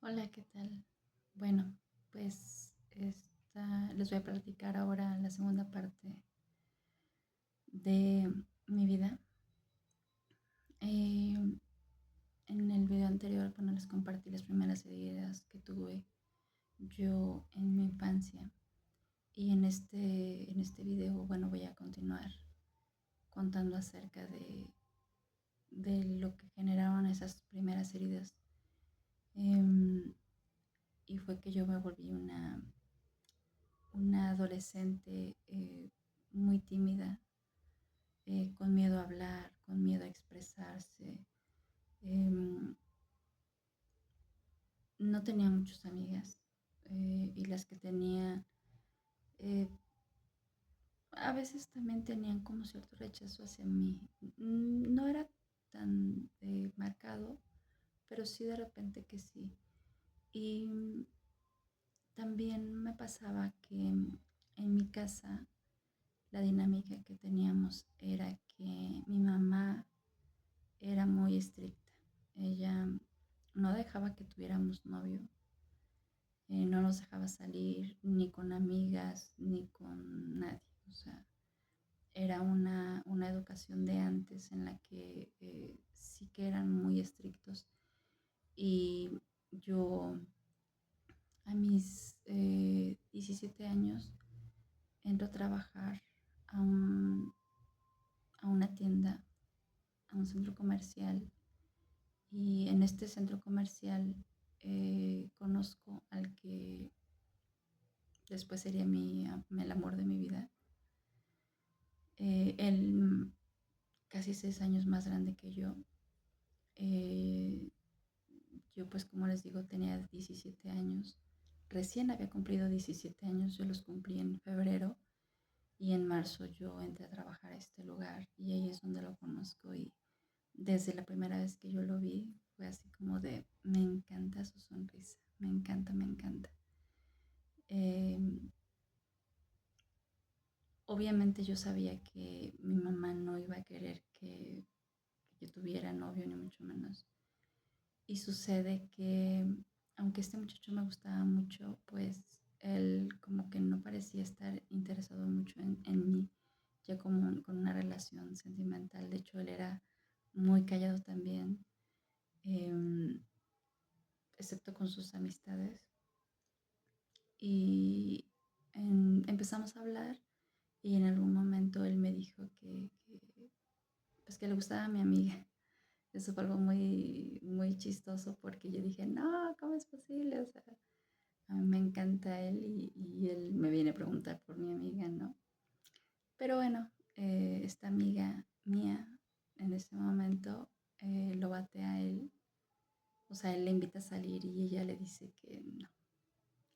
Hola, ¿qué tal? Bueno, pues les voy a platicar ahora la segunda parte de mi vida. Eh, en el video anterior, bueno, les compartí las primeras heridas que tuve yo en mi infancia. Y en este video, bueno, voy a continuar contando acerca de lo que generaron esas primeras heridas. Em, y fue que yo me volví una adolescente muy tímida, con miedo a hablar, con miedo a expresarse. em, no tenía muchas amigas, y las que tenía eh, a veces también tenían como cierto rechazo hacia mí. No era tan marcado, pero sí de repente que sí. Y también me pasaba que en mi casa la dinámica que teníamos era que mi mamá era muy estricta. Ella no dejaba que tuviéramos novio, no nos dejaba salir ni con amigas ni con nadie. O sea, era una educación de antes en la que sí que eran muy estrictos. Y yo a mis 17 años entro a trabajar a, un, a una tienda, a un centro comercial. Y en este centro comercial conozco al que después sería el amor de mi vida. Él casi 6 años más grande que yo. Eh, yo pues como les digo tenía 17 años. Recién había cumplido 17 años, yo los cumplí en febrero y en marzo yo entré a trabajar a este lugar y ahí es donde lo conozco. Y desde la primera vez que yo lo vi fue así como de, me encanta su sonrisa, me encanta, me encanta. Eh, Obviamente yo sabía que mi mamá no iba a querer que yo tuviera novio, ni mucho menos. Y sucede que, aunque este muchacho me gustaba mucho, pues él como que no parecía estar interesado mucho en mí, ya como con una relación sentimental. De hecho, él era muy callado también, eh, excepto con sus amistades. Y empezamos a hablar y en algún momento él me dijo pues que le gustaba a mi amiga. Eso fue algo muy, muy chistoso porque yo dije, no, ¿cómo es posible? O sea, a mí me encanta él y él me viene a preguntar por mi amiga, ¿no? Pero bueno, esta amiga mía en ese momento lo batea a él. O sea, él le invita a salir y ella le dice que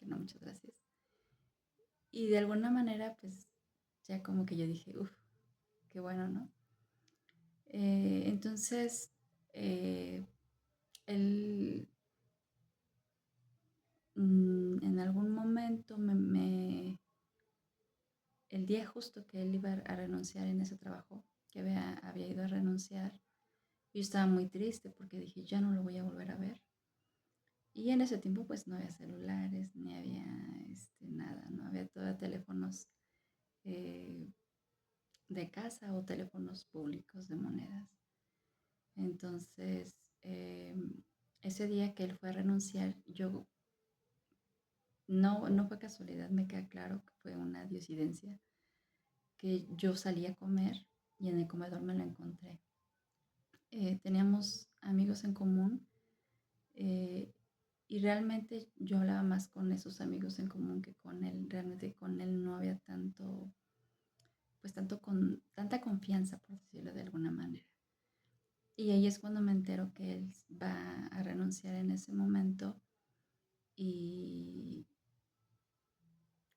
no, muchas gracias. Y de alguna manera, pues ya como que yo dije, uff, qué bueno, ¿no? Entonces, eh, él en algún momento el día justo que él iba a renunciar en ese trabajo, que había ido a renunciar, yo estaba muy triste porque dije, ya no lo voy a volver a ver. Y en ese tiempo pues no había celulares, ni había nada, no había todo teléfonos eh, de casa o teléfonos públicos de monedas. Entonces, ese día que él fue a renunciar, yo no fue casualidad, me queda claro que fue una diosidencia, que yo salí a comer y en el comedor me lo encontré. Teníamos amigos en común, eh, y realmente yo hablaba más con esos amigos en común que con él. Realmente con él no había tanta confianza, por decirlo de alguna manera. Y ahí es cuando me entero que él va a renunciar en ese momento y,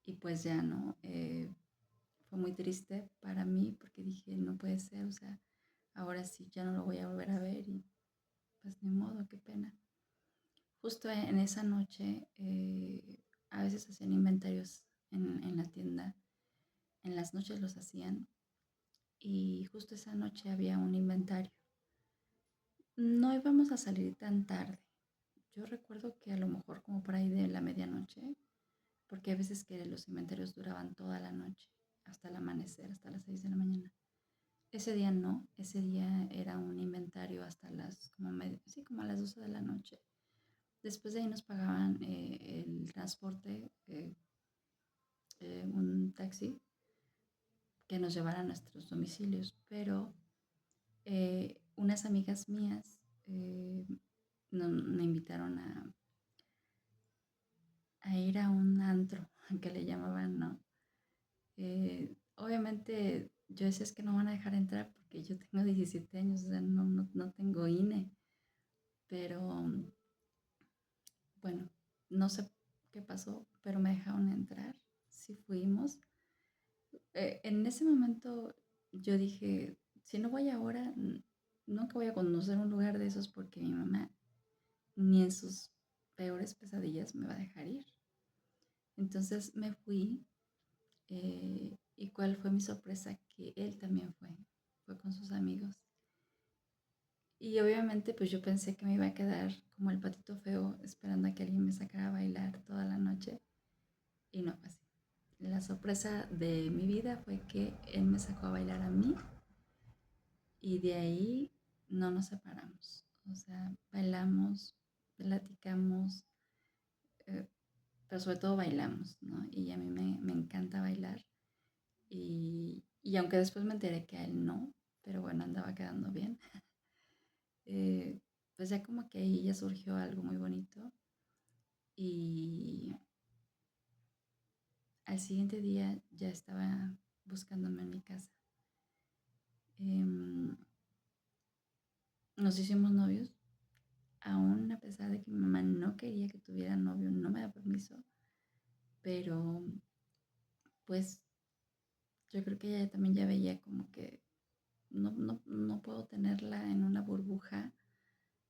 y pues ya no. Fue muy triste para mí porque dije, no puede ser, o sea, ahora sí ya no lo voy a volver a ver y pues ni modo, qué pena. Justo en esa noche, a veces hacían inventarios en la tienda, en las noches los hacían y justo esa noche había un inventario. No íbamos a salir tan tarde yo recuerdo que a lo mejor como por ahí de la medianoche, porque hay veces que los cementerios duraban toda la noche, hasta el amanecer, hasta las 6 de la mañana. Ese día no, ese día era un inventario hasta las, sí, como a las 12 de la noche. Después de ahí nos pagaban el transporte, un taxi que nos llevara a nuestros domicilios, pero unas amigas mías me invitaron a ir a un antro, que le llamaban, ¿no? Obviamente yo decía es que no van a dejar entrar porque yo tengo 17 años, o sea, no tengo INE, pero bueno, no sé qué pasó, pero me dejaron entrar, sí fuimos. En ese momento yo dije, si no voy ahora, nunca voy a conocer un lugar de esos porque mi mamá ni en sus peores pesadillas me va a dejar ir. Entonces me fui y cuál fue mi sorpresa, que él también fue con sus amigos. Y obviamente pues yo pensé que me iba a quedar como el patito feo esperando a que alguien me sacara a bailar toda la noche y no fue así. La sorpresa de mi vida fue que él me sacó a bailar a mí y de ahí no nos separamos. O sea, bailamos, platicamos, eh, pero sobre todo bailamos, ¿no? Y a mí me encanta bailar. Y aunque después me enteré que a él no, pero bueno, andaba quedando bien, eh, pues ya como que ahí ya surgió algo muy bonito. Y al siguiente día ya estaba buscándome en mi casa. Em, nos hicimos novios, aún a pesar de que mi mamá no quería que tuviera novio, no me da permiso, pero pues yo creo que ella también ya veía como que no puedo tenerla en una burbuja.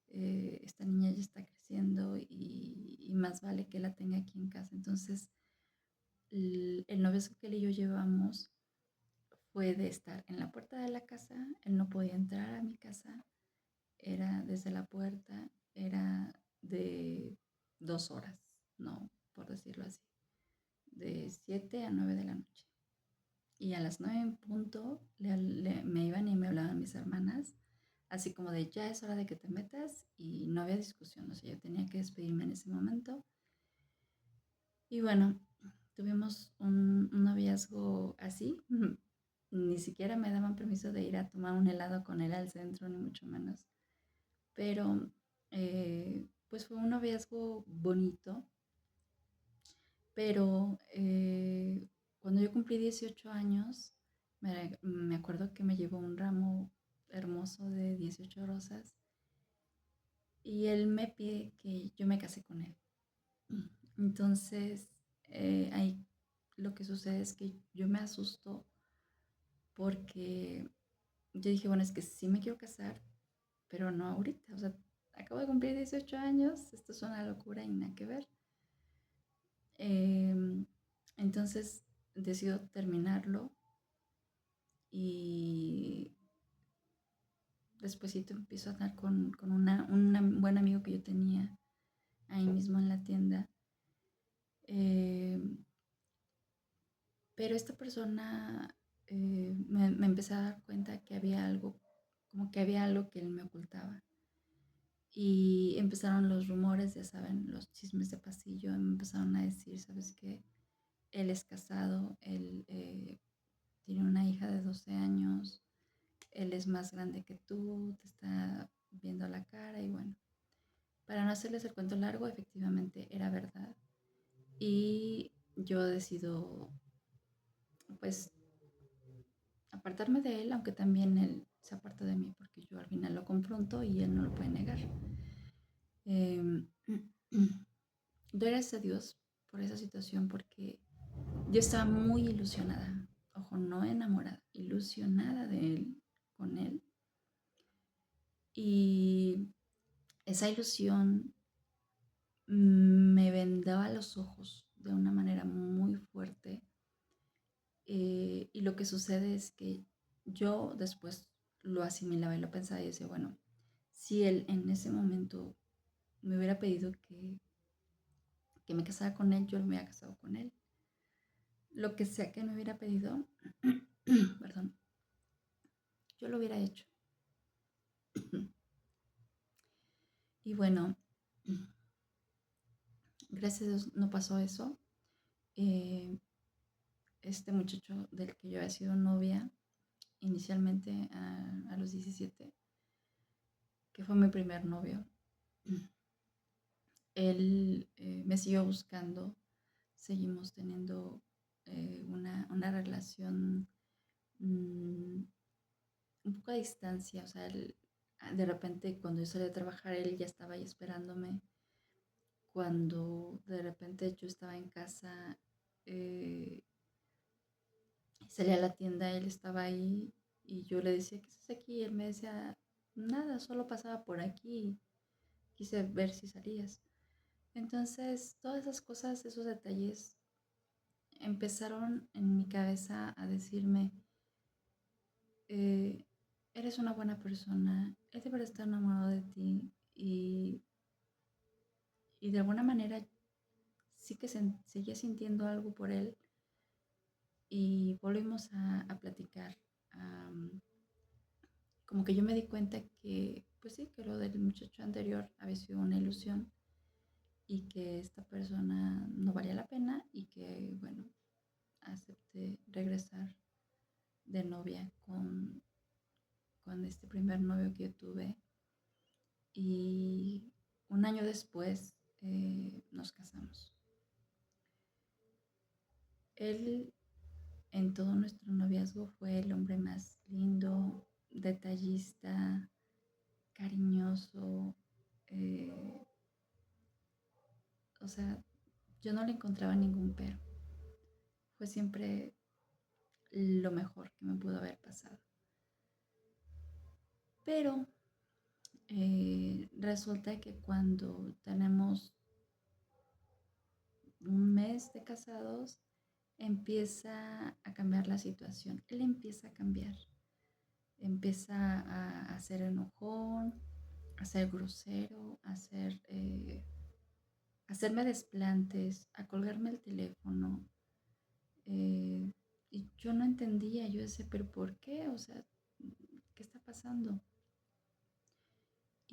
Esta niña ya está creciendo y más vale que la tenga aquí en casa. Entonces, el noviazgo que él y yo llevamos fue de estar en la puerta de la casa, él no podía entrar a mi casa, era desde la puerta, era de 2 horas, no, por decirlo así, de 7 a 9 de la noche. Y a las 9 en punto me iban y me hablaban mis hermanas, así como de ya es hora de que te metas y no había discusión, o sea, yo tenía que despedirme en ese momento. Y bueno, tuvimos un noviazgo así, ni siquiera me daban permiso de ir a tomar un helado con él al centro, ni mucho menos, pero pues fue un noviazgo bonito, pero cuando yo cumplí 18 años, me acuerdo que me llevó un ramo hermoso de 18 rosas y él me pide que yo me case con él. Entonces, ahí lo que sucede es que yo me asusto porque yo dije, bueno, es que sí me quiero casar, pero no ahorita. O sea, acabo de cumplir 18 años, esto es una locura y nada que ver. Entonces decido terminarlo y despuesito empiezo a andar con un buen amigo que yo tenía ahí mismo en la tienda. Pero esta persona me empecé a dar cuenta que había algo, como que había algo que él me ocultaba. Y empezaron los rumores, ya saben, los chismes de pasillo, y me empezaron a decir, ¿sabes qué? Él es casado, él tiene una hija de 12 años, él es más grande que tú, te está viendo la cara y bueno, para no hacerles el cuento largo, efectivamente era verdad. Y yo decido, pues, apartarme de él, aunque también él se aparta de mí, porque yo al final lo confronto y él no lo puede negar. Eh, doy gracias a Dios por esa situación, porque yo estaba muy ilusionada, ojo, no enamorada, ilusionada de él, con él. Y esa ilusión me vendaba los ojos de una manera muy fuerte. Y lo que sucede es que yo después lo asimilaba y lo pensaba y decía, bueno, si él en ese momento me hubiera pedido que me casara con él, yo me hubiera casado con él. Lo que sea que me hubiera pedido, perdón, yo lo hubiera hecho. Y bueno, gracias a Dios no pasó eso. Eh, este muchacho del que yo había sido novia inicialmente a los 17, que fue mi primer novio, él me siguió buscando, seguimos teniendo una relación un poco a distancia, o sea, de repente cuando yo salí a trabajar, él ya estaba ahí esperándome. Cuando de repente yo estaba en casa, eh, salí a la tienda, él estaba ahí y yo le decía, ¿qué haces aquí? Y él me decía, nada, solo pasaba por aquí, quise ver si salías. Entonces, todas esas cosas, esos detalles empezaron en mi cabeza a decirme, eh, eres una buena persona, él debería estar enamorado de ti y de alguna manera sí que seguía sintiendo algo por él y volvimos a platicar. Como que yo me di cuenta que, pues sí, que lo del muchacho anterior había sido una ilusión y que esta persona no valía la pena y que, bueno, acepté regresar de novia con este primer novio que tuve y un año después nos casamos. Él en todo nuestro noviazgo fue el hombre más lindo, detallista, cariñoso, eh, o sea, yo no le encontraba ningún pero. Fue siempre lo mejor que me pudo haber pasado. Pero resulta que cuando tenemos un mes de casados, empieza a cambiar la situación. Él empieza a cambiar. Empieza a ser enojón, a ser grosero, a hacerme desplantes, a colgarme el teléfono. Y yo no entendía, yo decía, pero ¿por qué? O sea, ¿qué está pasando?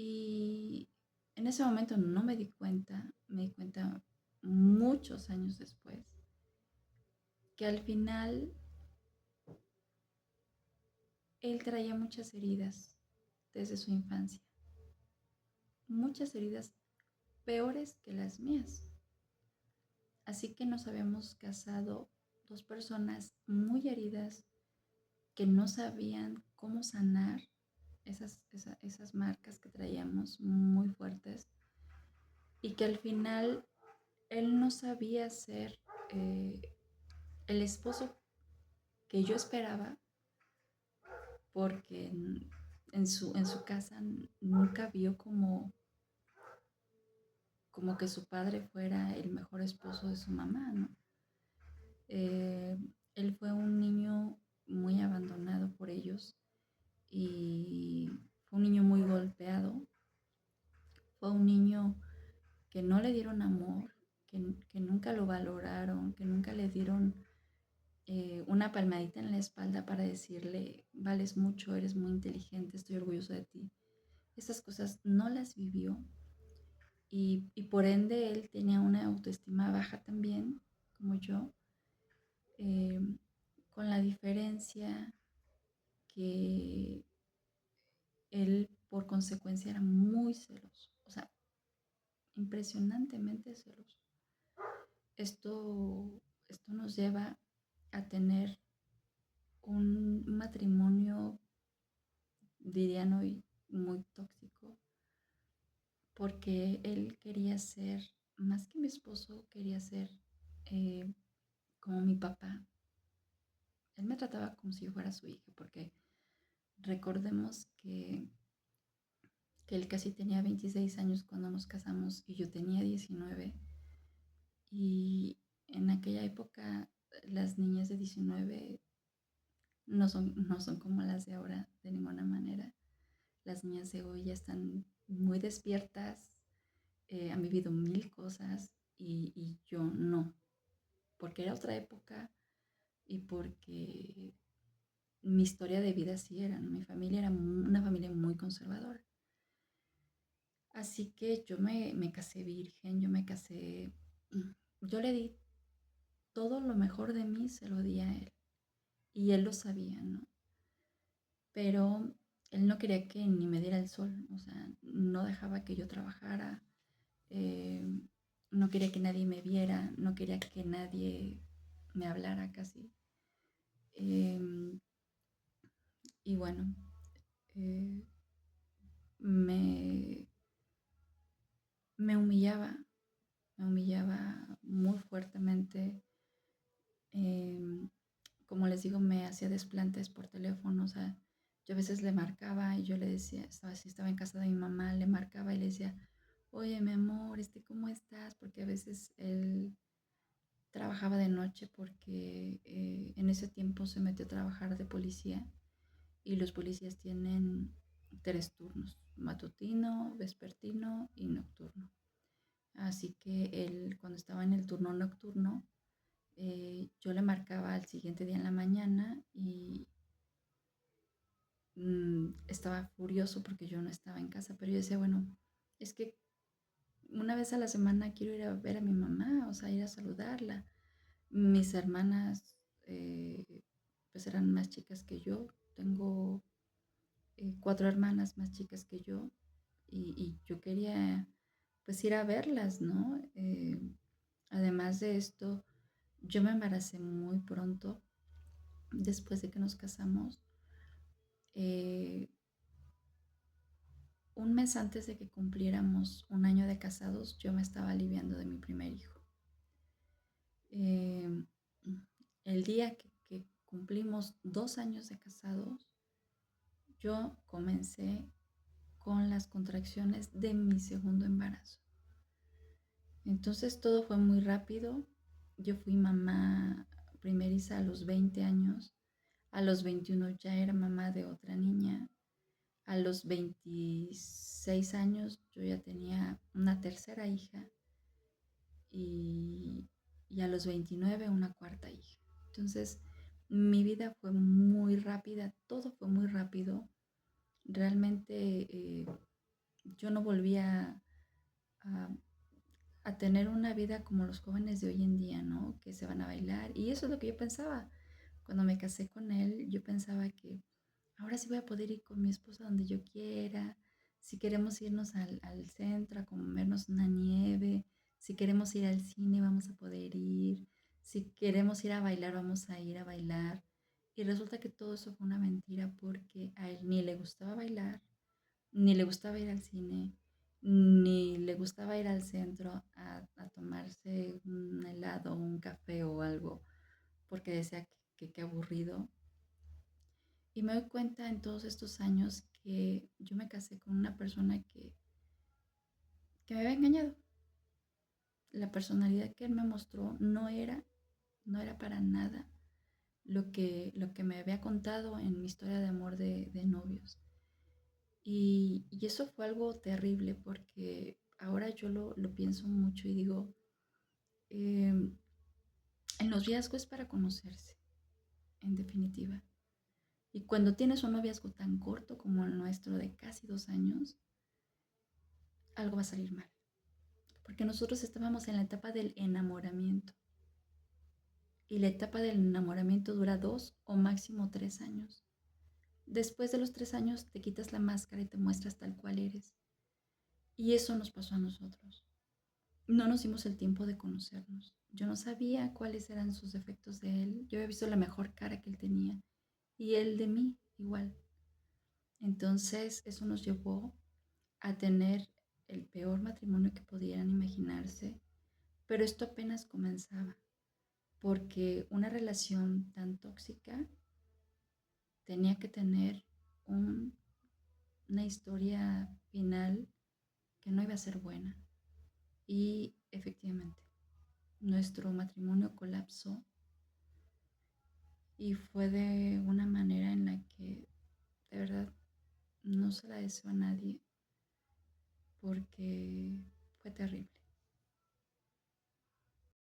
Y en ese momento no me di cuenta muchos años después, que al final él traía muchas heridas desde su infancia, muchas heridas peores que las mías. Así que nos habíamos casado dos personas muy heridas que no sabían cómo sanar esas marcas que traíamos muy fuertes y que al final él no sabía ser eh, el esposo que yo esperaba porque en su casa nunca vio como que su padre fuera el mejor esposo de su mamá, ¿no? Eh, Él fue un niño muy abandonado por ellos y fue un niño muy golpeado, fue un niño que no le dieron amor, que nunca lo valoraron, que nunca le dieron una palmadita en la espalda para decirle, vales mucho, eres muy inteligente, estoy orgulloso de ti. Esas cosas no las vivió y por ende él tenía una autoestima baja también, como yo, eh, con la diferencia que él por consecuencia era muy celoso, o sea, impresionantemente celoso. Esto, esto nos lleva a tener un matrimonio, dirían hoy, muy tóxico, porque él quería ser, más que mi esposo, quería ser eh, como mi papá. Él me trataba como si yo fuera su hija, porque recordemos que él casi tenía 26 años cuando nos casamos y yo tenía 19. Y en aquella época las niñas de 19 no son como las de ahora de ninguna manera. Las niñas de hoy ya están muy despiertas, han vivido mil cosas y yo no, porque era otra época y porque mi historia de vida sí era, ¿no? Mi familia era una familia muy conservadora. Así que yo me casé virgen, yo me casé, yo le di todo lo mejor de mí, se lo di a él. Y él lo sabía, ¿no? Pero él no quería que ni me diera el sol, o sea, no dejaba que yo trabajara, eh, no quería que nadie me viera, no quería que nadie me hablara casi. Eh, y bueno, eh, me, me humillaba, me humillaba muy fuertemente. Eh, como les digo, me hacía desplantes por teléfono, o sea, yo a veces le marcaba y yo le decía, si estaba en casa de mi mamá, le marcaba y le decía, oye, mi amor, ¿cómo estás? Porque a veces él trabajaba de noche porque en ese tiempo se metió a trabajar de policía y los policías tienen 3 turnos, matutino, vespertino y nocturno. Así que él, cuando estaba en el turno nocturno, yo le marcaba al siguiente día en la mañana y estaba furioso porque yo no estaba en casa, pero yo decía, bueno, es que una vez a la semana quiero ir a ver a mi mamá, o sea, ir a saludarla. Mis hermanas, pues eran más chicas que yo, tengo 4 hermanas más chicas que yo y yo quería pues ir a verlas, ¿no? Además de esto, yo me embaracé muy pronto después de que nos casamos. Eh, un mes antes de que cumpliéramos un año de casados, yo me estaba aliviando de mi primer hijo. Eh, el día que cumplimos 2 años de casados, yo comencé con las contracciones de mi segundo embarazo. Entonces todo fue muy rápido. Yo fui mamá primeriza a los 20 años. A los 21 ya era mamá de otra niña. A los 26 años yo ya tenía una tercera hija y, y a los 29 una cuarta hija. Entonces mi vida fue muy rápida, todo fue muy rápido. Realmente yo no volvía a, a tener una vida como los jóvenes de hoy en día, ¿no? Que se van a bailar. Y eso es lo que yo pensaba. Cuando me casé con él, yo pensaba que ahora sí voy a poder ir con mi esposa donde yo quiera. Si queremos irnos al centro a comernos una nieve, si queremos ir al cine, vamos a poder ir. Si queremos ir a bailar, vamos a ir a bailar. Y resulta que todo eso fue una mentira porque a él ni le gustaba bailar, ni le gustaba ir al cine, ni le gustaba ir al centro a tomarse un helado, un café o algo, porque decía que aburrido. Y me doy cuenta en todos estos años que yo me casé con una persona que me había engañado. La personalidad que él me mostró no era para nada lo que me había contado en mi historia de amor de novios. Y eso fue algo terrible porque ahora yo lo pienso mucho y digo, eh, el noviazgo es para conocerse, en definitiva. Y cuando tienes un noviazgo tan corto como el nuestro de casi 2 años, algo va a salir mal. Porque nosotros estábamos en la etapa del enamoramiento. Y la etapa del enamoramiento dura 2 o máximo 3 años. Después de los 3 años te quitas la máscara y te muestras tal cual eres. Y eso nos pasó a nosotros. No nos dimos el tiempo de conocernos. Yo no sabía cuáles eran sus defectos de él. Yo había visto la mejor cara que él tenía y él de mí igual. Entonces eso nos llevó a tener el peor matrimonio que pudieran imaginarse, pero esto apenas comenzaba, porque una relación tan tóxica tenía que tener una historia final que no iba a ser buena. Y efectivamente, nuestro matrimonio colapsó y fue de una manera en la que de verdad no se la deseo a nadie porque fue terrible.